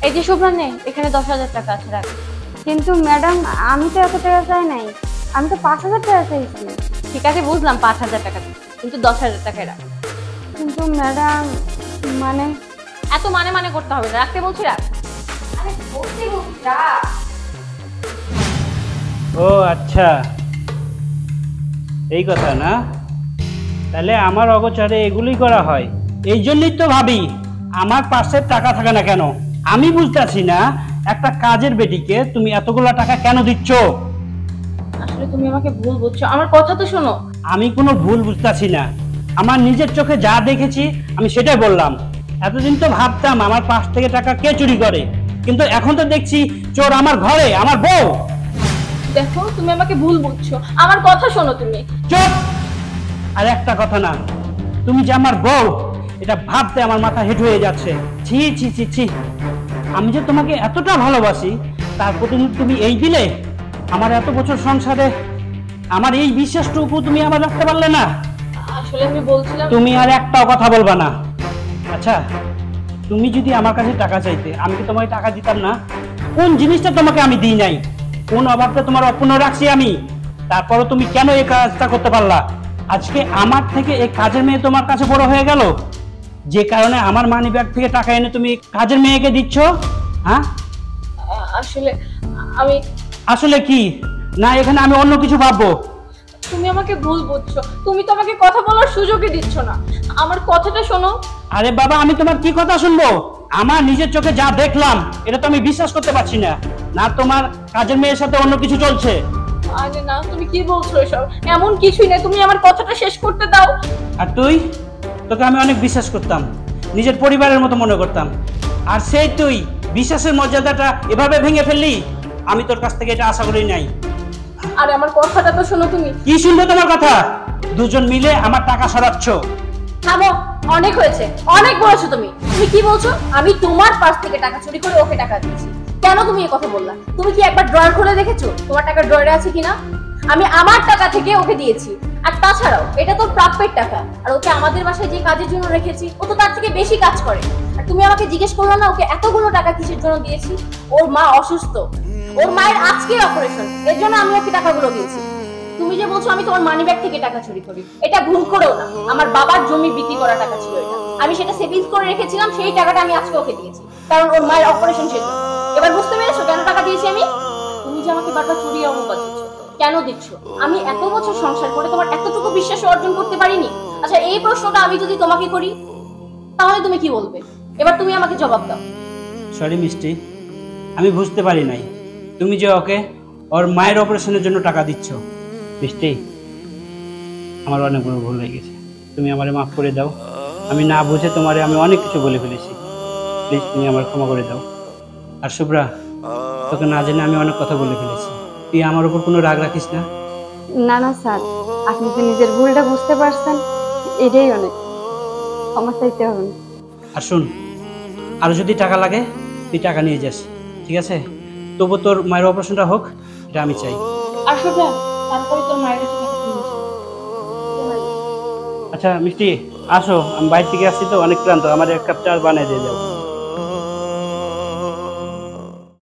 এই যে শুভ্রা নে, এখানে 10,000 টাকা আছে, রাখ। কিন্তু ম্যাডাম আমি তো এত টাকা চাই নাই, আমি তো 5,000 টাকা চাইছি। ঠিক আছে বুঝলাম 5,000 টাকা, কিন্তু 10,000 টাকায় রাখ। কিন্তু ম্যাডাম মানে এত মানে মানে করতে হবে না, রাখতে বলছি রাখ। আরে বলছি রাখ। ও আচ্ছা, এই কথা না? তাহলে আমার অগোচরে এগুলি করা হয়, এই জন্যই তো ভাবি আমার পাশে টাকা থাকে না কেন। আমি বুঝতেছি না একটা কাজের বেটিকে তুমি এতগুলো টাকা কেন দিচ্ছ। আসলে তুমি আমাকে ভুল বুঝছো, আমার কথা তো শোনো। আমি কোনো ভুল বুঝতেছি না, আমার নিজের চোখে যা দেখেছি আমি সেটাই বললাম। এতদিন তো ভাবতাম আমার পাশ থেকে টাকা কে চুরি করে, কিন্তু এখন তো দেখছি চোর আমার ঘরে, আমার বউ। দেখো তুমি আমাকে ভুল বুঝছো, আমার কথা শোনো তুমি। চুপ! আর একটা কথা না, তুমি যে আমার বউ এটা ভাবতে আমার মাথা হেঁট হয়ে যাচ্ছে। ছি ছি ছি ছি, আমি যে তোমাকে এতটা ভালোবাসি তার প্রতিদিন তুমি এই দিলে। আমার এত বছর সংসারে আমার এই বিশ্বাসটুকু তুমি আমার রাখতে পারলে না। আসলে আমি বলছিলাম তুমি আর একটাও কথা বলবা না। আচ্ছা, তুমি যদি আমার কাছে টাকা চাইতে আমি কি তোমাকে টাকা দিতাম না? কোন জিনিসটা তোমাকে আমি দিই নাই? কোন অভাবটা তোমার অপূর্ণ রাখছি আমি? তারপরও তুমি কেন এই কাজটা করতে পারলা? আজকে আমার থেকে এই কাজের মেয়ে তোমার কাছে বড় হয়ে গেল, যে কারণে আমার মানি ব্যাগ থেকে টাকা এনে তুমি কাজের মেয়েকে দিচ্ছ। হ্যাঁ, আসলে আমি আসলে কি না, এখানে আমি অন্য কিছু ভাববো। তুমি আমাকে ভুল বুঝছো, তুমি তো আমাকে কথা বলার সুযোগই দিচ্ছ না। আমার কথাটা শোনো। আরে বাবা, আমি তোমার কি কথা শুনবো? আমার নিজের চোখে যা দেখলাম এটা তো আমি বিশ্বাস করতে পারছি না। না তোমার কাজের মেয়ের সাথে অন্য কিছু চলছে? আরে না, তুমি কি বলছো এসব? এমন কিছুই না, তুমি আমার কথাটা শেষ করতে দাও। আর তুই, তোকে আমি অনেক বিশ্বাস করতাম, নিজের পরিবারের মতো মনে করতাম, আর সেই তুই বিশ্বাসের মর্যাদাটা এভাবে ভেঙে ফেললি। আমি তোর কাছ থেকে এটা আশা করি নাই। আরে আমার কথাটা তো শোনো তুমি। কি শুনবো তোমার কথা? দুজন মিলে আমার টাকা সরাচ্ছ। থামো, অনেক হয়েছে, অনেক বলেছো তুমি। তুমি কি বলছো? আমি তোমার পাশ থেকে টাকা চুরি করে ওকে টাকা দিয়েছি। কেন তুমি এই কথা বললা? তুমি কি একবার ড্রয়ার খুলে দেখেছো তোমার টাকা ড্রয়ারে আছে কিনা? আমি আমার টাকা থেকে ওকে দিয়েছি। আর তাছাড়াও এটা তো প্রাপ্যের টাকা, আর ওকে আমাদের বাসায় যে কাজের জন্য রেখেছি ও তো তার থেকে বেশি কাজ করে। আর তুমি আমাকে জিজ্ঞেস করলো না ওকে এতগুলো টাকা কিসের জন্য দিয়েছি? ওর মা অসুস্থ, ওর মায়ের আজকে অপারেশন, এর জন্য আমি ওকে টাকাগুলো দিয়েছি। তুমি যে বলছো আমি তোমার মানি ব্যাগ থেকে টাকা চুরি করি, এটা ভুল করেও না। আমার বাবার জমি বিক্রি করা টাকা ছিল এটা, আমি সেটা সেভিংস করে রেখেছিলাম, সেই টাকাটা আমি আজকে ওকে দিয়েছি, কারণ ওর মায়ের অপারেশন শেষ। এবার বুঝতে পেরেছো কেন টাকা দিয়েছি আমি? তুমি যে আমাকে বারবার চুরি অপবাদ দিচ্ছ, কেন দিচ্ছ? আমি এত বছর সংসার করে তোমার এতটুকু বিশ্বাস অর্জন করতে পারিনি? আচ্ছা, এই প্রশ্নটা আমি যদি তোমাকে করি তাহলে তুমি কি বলবে? এবার তুমি আমাকে জবাব দাও। সরি মিষ্টি, আমি বুঝতে পারি নাই তুমি যে ওকে ওর মায়ের অপারেশনের জন্য টাকা দিচ্ছ। মিষ্টি, আমার অনেক বড় ভুল হয়ে গেছে, তুমি আমারে মাফ করে দাও। আমি না বুঝে তোমারে আমি অনেক কিছু বলে ফেলেছি, প্লিজ তুমি আমার ক্ষমা করে দাও। আর শুভ্রা, তোকে না জেনে আমি অনেক কথা বলে ফেলেছি, তুই আমার উপর কোনো রাগ রাখিস না। না না স্যার, আপনি তো নিজের ভুলটা বুঝতে পারছেন, এটাই অনেক, ক্ষমা চাইতে হবে না। আর শুন, আর যদি টাকা লাগে তুই টাকা নিয়ে যাস, ঠিক আছে? তবু তোর মায়ের অপারেশনটা হোক, এটা আমি চাই। আর শুভ্রা, তারপরে তোর মায়ের কাছে টাকা নিয়ে যাও। আচ্ছা মিষ্টি, আসো, আমি বাইরে থেকে আসছি তো অনেক ক্লান্ত, আমার এক কাপ চা বানিয়ে দিয়ে যাও।